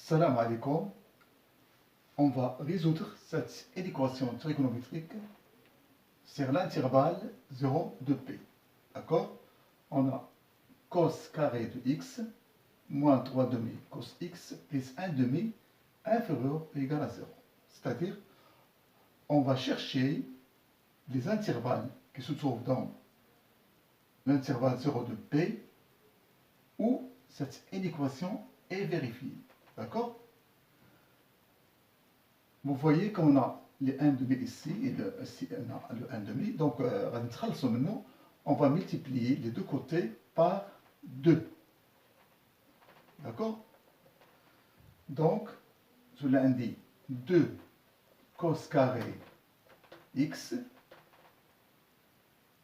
Salam alaikum. On va résoudre cette équation trigonométrique sur l'intervalle 0 de p. D'accord? On a cos carré de x moins 3 demi cos x plus 1 demi inférieur ou égal à 0. C'est-à-dire, on va chercher les intervalles qui se trouvent dans l'intervalle 0 de p où cette équation est vérifiée. D'accord? Vous voyez qu'on a les 1 demi ici et ici on a le 1 demi. Donc, maintenant, on va multiplier les deux côtés par 2. D'accord? Donc, je l'indique 2 cos carré x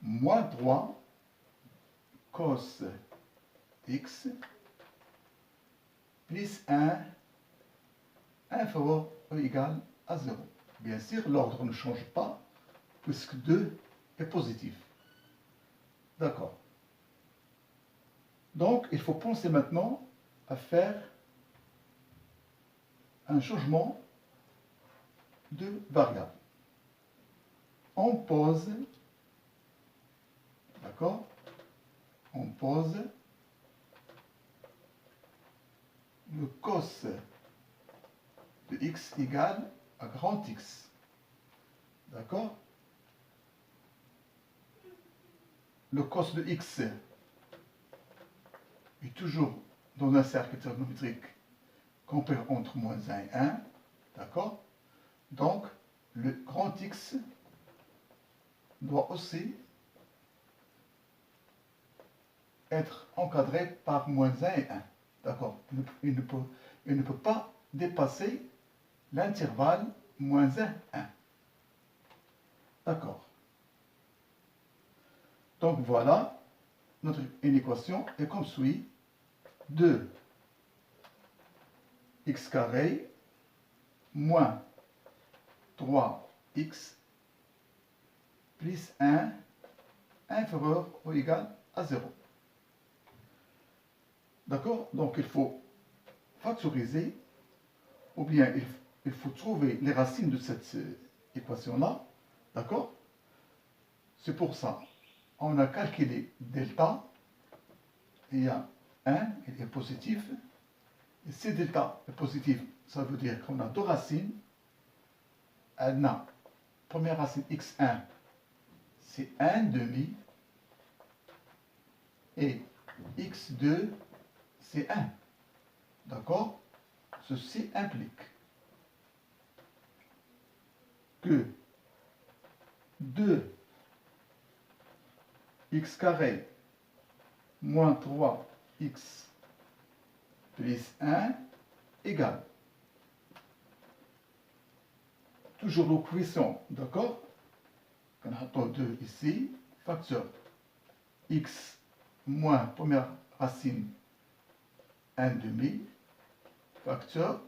moins 3 cos x plus 1 inférieur ou égal à 0. Bien sûr, l'ordre ne change pas puisque 2 est positif. D'accord. Donc, il faut penser maintenant à faire un changement de variable. On pose, d'accord, on pose le cos de x égale à grand X. D'accord? Le cos de x est toujours dans un cercle trigonométrique compris entre moins 1 et 1. D'accord? Donc, le grand X doit aussi être encadré par moins 1 et 1. D'accord? Il ne peut pas dépasser l'intervalle moins 1, 1. D'accord. Donc voilà, notre équation est comme suit. 2 x carré moins 3x plus 1 inférieur ou égal à 0. D'accord? Donc il faut factoriser, ou bien il faut trouver les racines de cette équation-là. D'accord? C'est pour ça on a calculé delta. Il y a 1, il est positif. Et si delta est positif, ça veut dire qu'on a deux racines. On a première racine x1, c'est 1 demi. Et x2, c'est 1. D'accord? Ceci implique que 2 x carré moins 3x plus 1 égale. Toujours le coefficient, d'accord? On a 2 ici, facteur x moins première racine 1 demi, facteur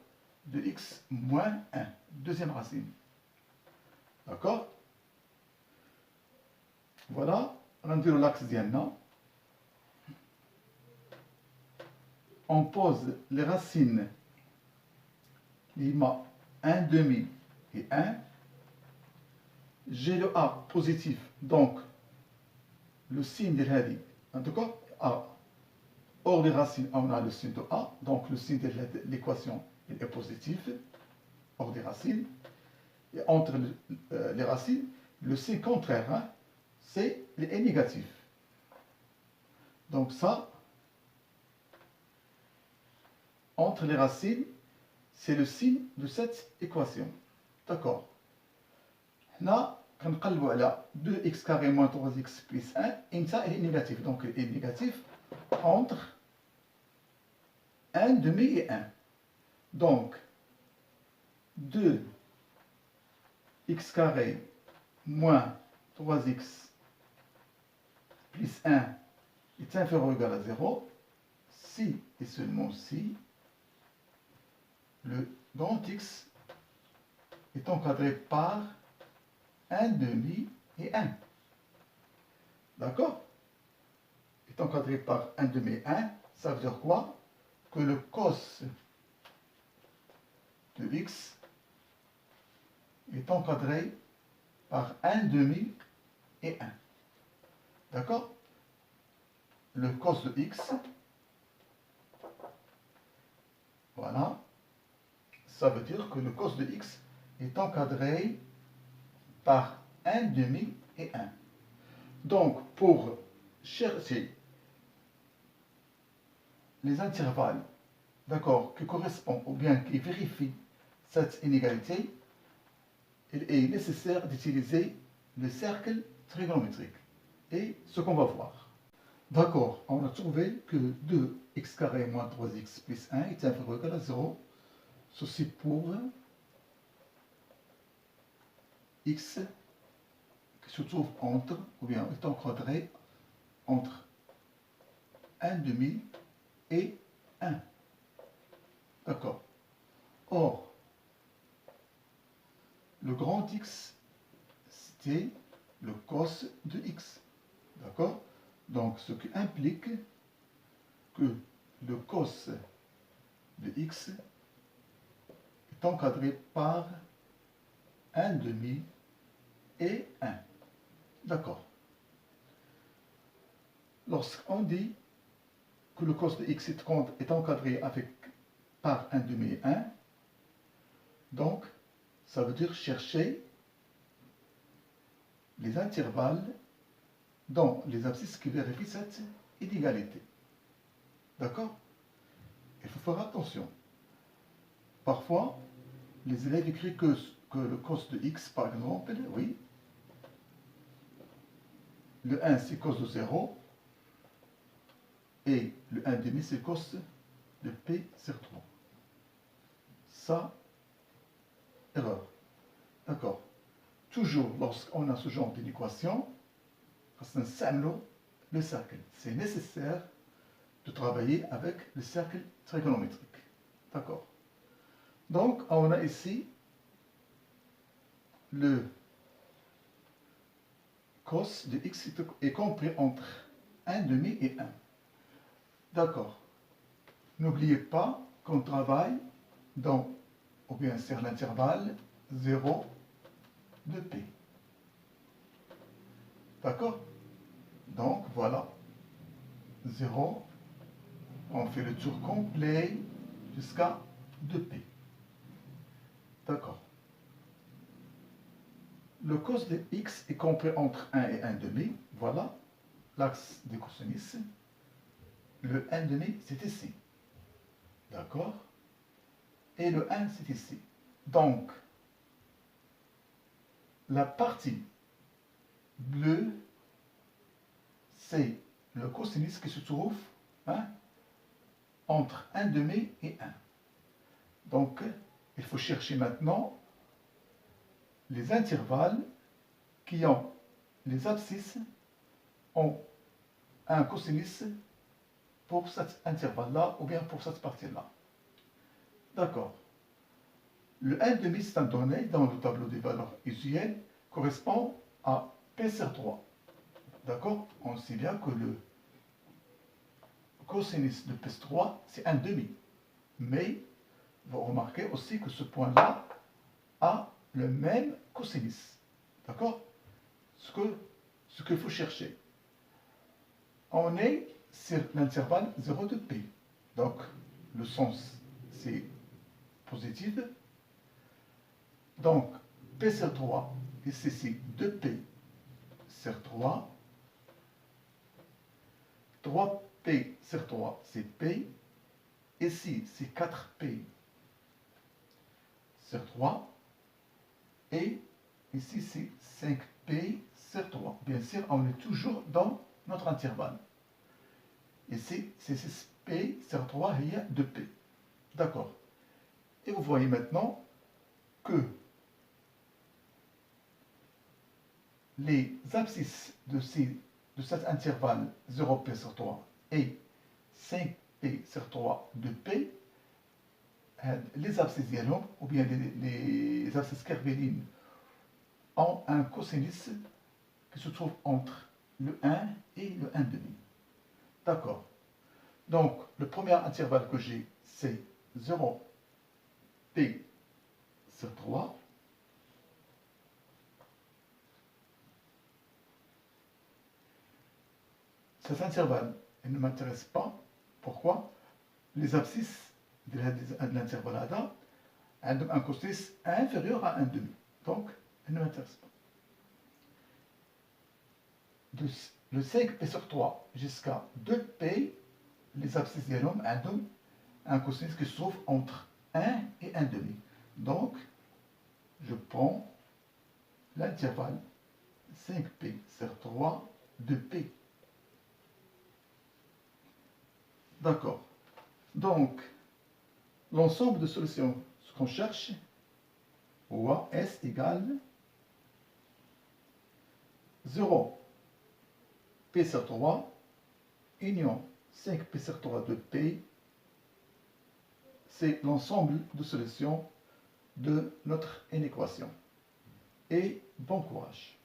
de x moins 1, deuxième racine. D'accord? Voilà, on dit l'axe diana. On pose les racines, il y a 1 demi et 1. J'ai le a positif, donc le signe de l'hadi, en tout cas, a. Hors les racines, on a le signe de a, donc le signe de l'équation est positif, hors des racines. Et entre les racines, le signe contraire, hein, c'est est négatif. Donc ça, entre les racines, c'est le signe de cette équation. D'accord. Là, quand on regarde 2x carré moins 3x plus 1, et ça, il est négatif. Donc il est négatif entre 1 demi et 1. Donc, 2x carré moins 3x plus 1 est inférieur ou égal à 0 si et seulement si le grand X est encadré par 1 demi et 1. D'accord? Est encadré par 1 demi et 1, ça veut dire quoi? Que le cos de x est encadré par 1 demi et 1. D'accord? Le cos de x, voilà, ça veut dire que le cos de x est encadré par 1 demi et 1. Donc, pour chercher les intervalles, d'accord, qui correspondent ou bien qui vérifient cette inégalité, il est nécessaire d'utiliser le cercle trigonométrique. Et ce qu'on va voir. D'accord, on a trouvé que 2x carré moins 3x plus 1 est inférieur ou égal à 0. Ceci pour x qui se trouve entre, ou bien est encadré entre 1 demi et 1. D'accord. Or, le grand x, c'était le cos de x. D'accord? Donc, ce qui implique que le cos de x est encadré par 1 demi et 1. D'accord. Lorsqu'on dit que le cos de x est encadré par 1 demi et 1, donc ça veut dire chercher les intervalles dans les abscisses qui vérifient cette inégalité. D'accord? Il faut faire attention. Parfois, les élèves écrivent que le cos de x, par exemple, oui, le 1 c'est cos de 0, et le 1 demi c'est cos de p sur 3. Ça, erreur. D'accord. Toujours lorsqu'on a ce genre d'équation, c'est le cercle. C'est nécessaire de travailler avec le cercle trigonométrique. D'accord. Donc, on a ici le cos de x est compris entre 1 demi et 1. D'accord. N'oubliez pas qu'on travaille dans, ou bien sur l'intervalle 0 de p. D'accord? Donc, voilà. 0, on fait le tour complet jusqu'à 2p. D'accord. Le cos de x est compris entre 1 et 1 demi. Voilà l'axe des cosinus. Le 1 demi, c'est ici. D'accord? Et le 1, c'est ici. Donc, la partie bleue, c'est le cosinus qui se trouve entre 1 demi et 1. Donc, il faut chercher maintenant les intervalles qui ont les abscisses ont un cosinus pour cet intervalle-là ou bien pour cette partie-là. D'accord. Le 1 demi, c'est un donné dans le tableau des valeurs usuelles, correspond à P sur 3. D'accord? On sait bien que le cosinus de P sur 3, c'est 1 demi. Mais, vous remarquez aussi que ce point-là a le même cosinus. D'accord? Ce qu'il faut chercher. On est sur l'intervalle 0 de P. Donc, le sens, c'est positif. Donc, P sur 3, ici c'est 2P sur 3. 3P sur 3, c'est P. Ici, c'est 4P sur 3. Et ici, c'est 5P sur 3. Bien sûr, on est toujours dans notre intervalle. Ici, c'est 6P sur 3, il y a 2P. D'accord. Et vous voyez maintenant que les abscisses de cet intervalle 0P sur 3 et 5P sur 3 de P, les abscisses dialogues, ou bien les abscisses kervélines, ont un cosinus qui se trouve entre le 1 et le 1 demi. D'accord. Donc, le premier intervalle que j'ai, c'est 0P sur 3. Cet intervalle, il ne m'intéresse pas. Pourquoi? Les abscisses de l'intervalle هذا عندهم un cosinus inférieur à 1,5. Donc, il ne m'intéresse pas. De le 5p sur 3 jusqu'à 2p, les abscisses ديالهم عندهم un cosinus qui se trouve entre 1 et 1,5. Donc, je prends l'intervalle 5p sur 3 de p. D'accord. Donc, l'ensemble de solutions, ce qu'on cherche, S égale 0 p sur 3 union 5p sur 3 de p. C'est l'ensemble de solutions de notre équation. Et bon courage.